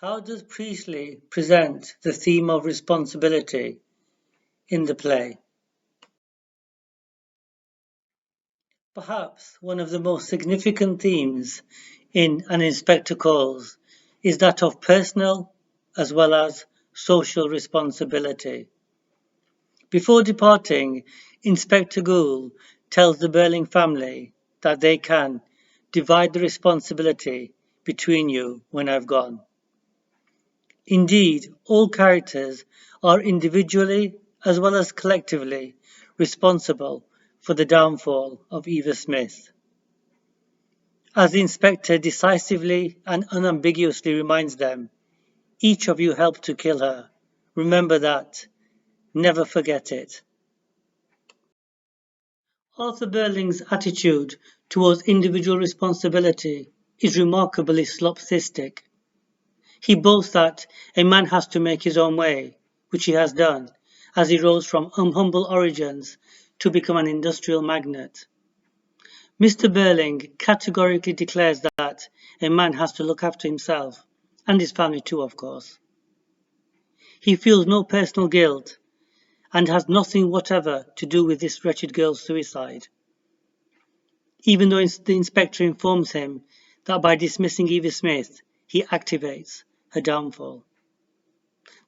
How does Priestley present the theme of responsibility in the play? Perhaps one of the most significant themes in An Inspector Calls is that of personal as well as social responsibility. Before departing, Inspector Gould tells the Birling family that they can divide the responsibility between you when I've gone. Indeed, all characters are individually as well as collectively responsible for the downfall of Eva Smith. As the inspector decisively and unambiguously reminds them, each of you helped to kill her. Remember that. Never forget it. Arthur Birling's attitude towards individual responsibility is remarkably slopsistic. He boasts that a man has to make his own way, which he has done, as he rose from humble origins to become an industrial magnate. Mr. Birling categorically declares that a man has to look after himself, and his family too, of course. He feels no personal guilt and has nothing whatever to do with this wretched girl's suicide. Even though the inspector informs him that by dismissing Eva Smith, he activates her downfall.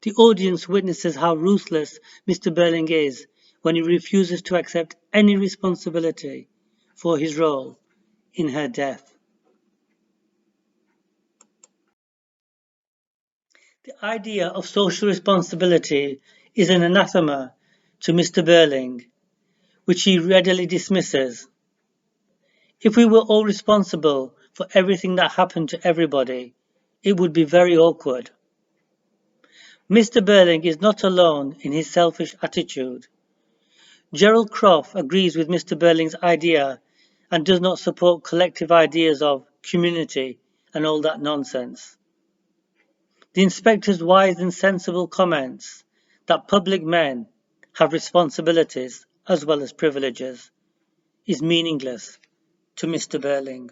The audience witnesses how ruthless Mr. Birling is when he refuses to accept any responsibility for his role in her death. The idea of social responsibility is an anathema to Mr. Birling, which he readily dismisses. If we were all responsible for everything that happened to everybody, it would be very awkward. Mr. Birling is not alone in his selfish attitude. Gerald Croft agrees with Mr. Birling's idea and does not support collective ideas of community and all that nonsense. The inspector's wise and sensible comments that public men have responsibilities as well as privileges is meaningless to Mr. Birling.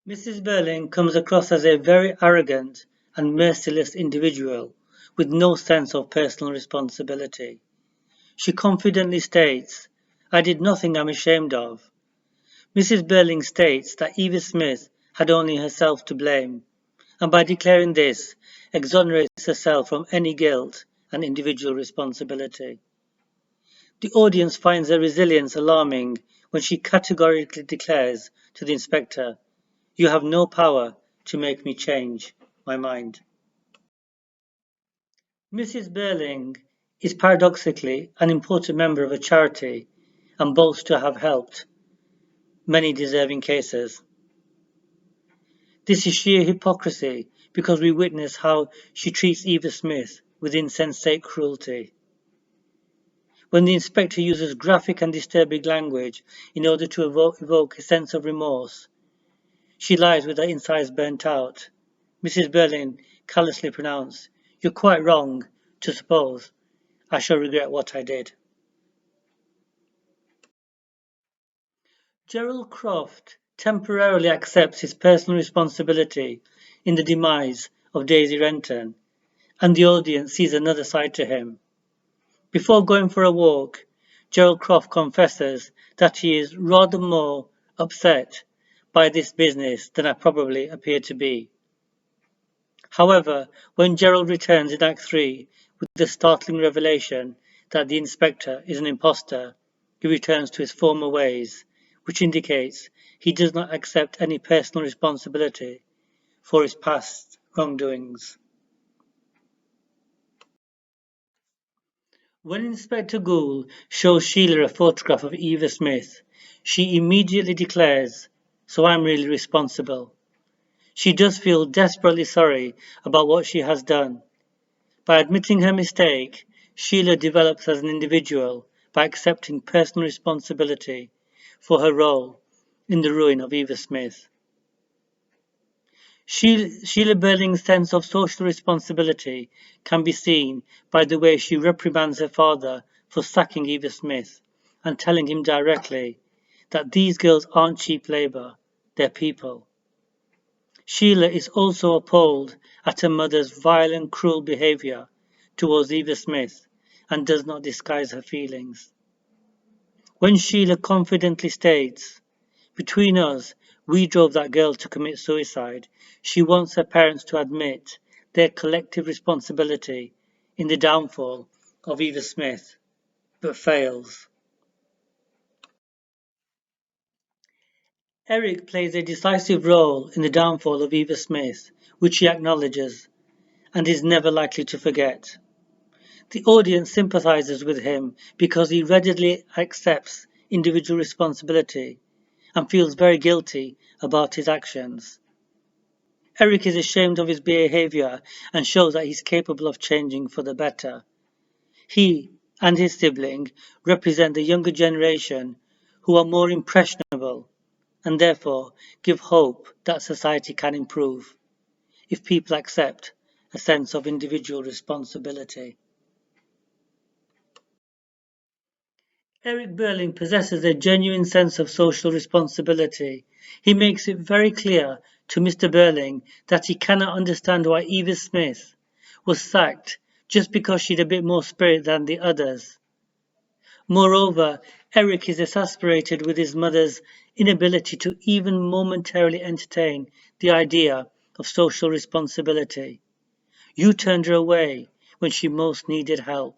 Mrs. Birling comes across as a very arrogant and merciless individual with no sense of personal responsibility. She confidently states, "I did nothing I'm ashamed of." Mrs. Birling states that Eva Smith had only herself to blame, and by declaring this, exonerates herself from any guilt and individual responsibility. The audience finds her resilience alarming when she categorically declares to the inspector, "You have no power to make me change my mind." Mrs. Birling is paradoxically an important member of a charity and boasts to have helped many deserving cases. This is sheer hypocrisy because we witness how she treats Eva Smith with insensate cruelty. When the inspector uses graphic and disturbing language in order to evoke a sense of remorse, she lies with her insides burnt out. Mrs. Birling callously pronounced, "You're quite wrong to suppose I shall regret what I did." Gerald Croft temporarily accepts his personal responsibility in the demise of Daisy Renton, and the audience sees another side to him. Before going for a walk, Gerald Croft confesses that he is rather more upset by this business than I probably appear to be. However, when Gerald returns in Act 3 with the startling revelation that the inspector is an imposter, he returns to his former ways, which indicates he does not accept any personal responsibility for his past wrongdoings. When Inspector Gould shows Sheila a photograph of Eva Smith, she immediately declares, "So I'm really responsible." She does feel desperately sorry about what she has done. By admitting her mistake, Sheila develops as an individual by accepting personal responsibility for her role in the ruin of Eva Smith. Sheila Birling's sense of social responsibility can be seen by the way she reprimands her father for sacking Eva Smith and telling him directly that these girls aren't cheap labour, they're people. Sheila is also appalled at her mother's violent, cruel behaviour towards Eva Smith and does not disguise her feelings. When Sheila confidently states, "Between us, we drove that girl to commit suicide," she wants her parents to admit their collective responsibility in the downfall of Eva Smith, but fails. Eric plays a decisive role in the downfall of Eva Smith, which he acknowledges and is never likely to forget. The audience sympathizes with him because he readily accepts individual responsibility and feels very guilty about his actions. Eric is ashamed of his behavior and shows that he's capable of changing for the better. He and his sibling represent the younger generation who are more impressionable and therefore give hope that society can improve if people accept a sense of individual responsibility. Eric Birling possesses a genuine sense of social responsibility. He makes it very clear to Mr. Birling that he cannot understand why Eva Smith was sacked just because she had a bit more spirit than the others. Moreover, Eric is exasperated with his mother's inability to even momentarily entertain the idea of social responsibility. You turned her away when she most needed help.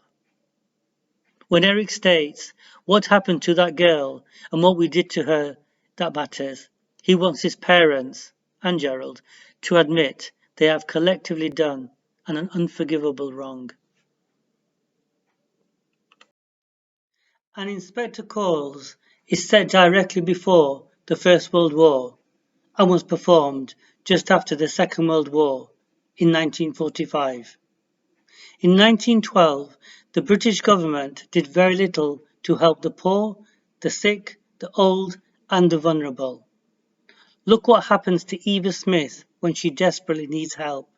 When Eric states what happened to that girl and what we did to her that matters, he wants his parents and Gerald to admit they have collectively done an unforgivable wrong. An Inspector Calls is set directly before the First World War and was performed just after the Second World War in 1945. In 1912, the British government did very little to help the poor, the sick, the old, and the vulnerable. Look what happens to Eva Smith when she desperately needs help.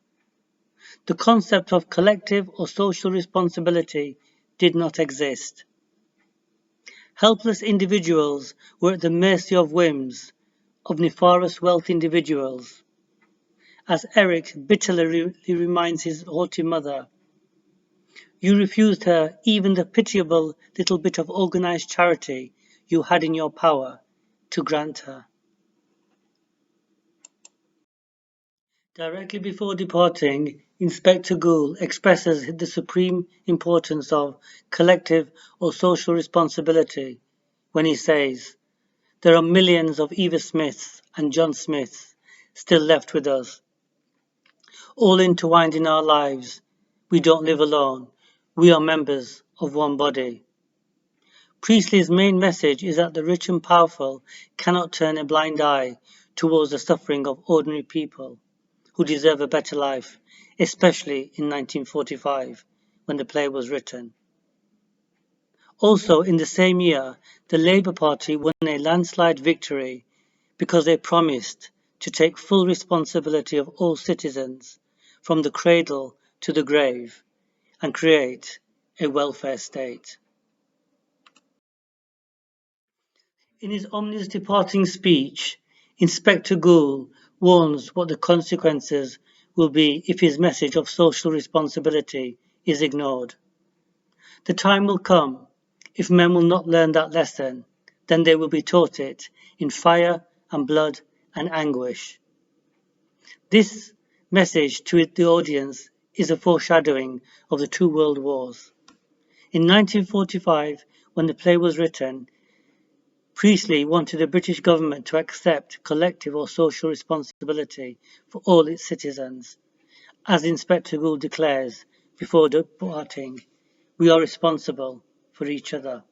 The concept of collective or social responsibility did not exist. Helpless individuals were at the mercy of whims of nefarious wealthy individuals. As Eric bitterly reminds his haughty mother, you refused her even the pitiable little bit of organized charity you had in your power to grant her. Directly before departing, Inspector Gould expresses the supreme importance of collective or social responsibility when he says, "There are millions of Eva Smiths and John Smiths still left with us, all intertwined in our lives. We don't live alone. We are members of one body." Priestley's main message is that the rich and powerful cannot turn a blind eye towards the suffering of ordinary people who deserve a better life, especially in 1945, when the play was written. Also, in the same year, the Labour Party won a landslide victory because they promised to take full responsibility of all citizens, from the cradle to the grave, and create a welfare state. In his ominous departing speech, Inspector Gould warns what the consequences will be if his message of social responsibility is ignored. The time will come, if men will not learn that lesson, then they will be taught it in fire and blood and anguish. This message to the audience is a foreshadowing of the two world wars. In 1945, when the play was written, Priestley wanted the British government to accept collective or social responsibility for all its citizens. As Inspector Gould declares before departing, we are responsible for each other.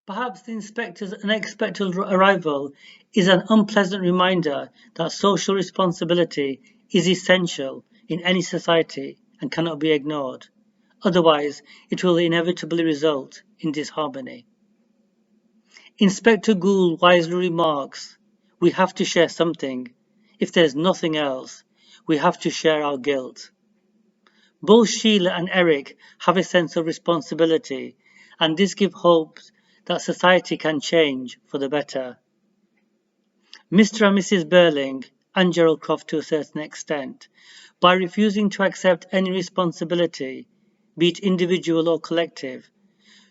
Perhaps the inspector's unexpected arrival is an unpleasant reminder that social responsibility is essential in any society and cannot be ignored. Otherwise, it will inevitably result in disharmony. Inspector Gould wisely remarks, "We have to share something. If there's nothing else, we have to share our guilt." Both Sheila and Eric have a sense of responsibility, and this gives hope that society can change for the better. Mr. and Mrs. Birling, and Gerald Croft to a certain extent, by refusing to accept any responsibility, be it individual or collective,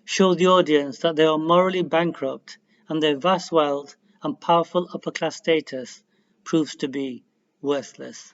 show the audience that they are morally bankrupt and their vast wealth and powerful upper class status proves to be worthless.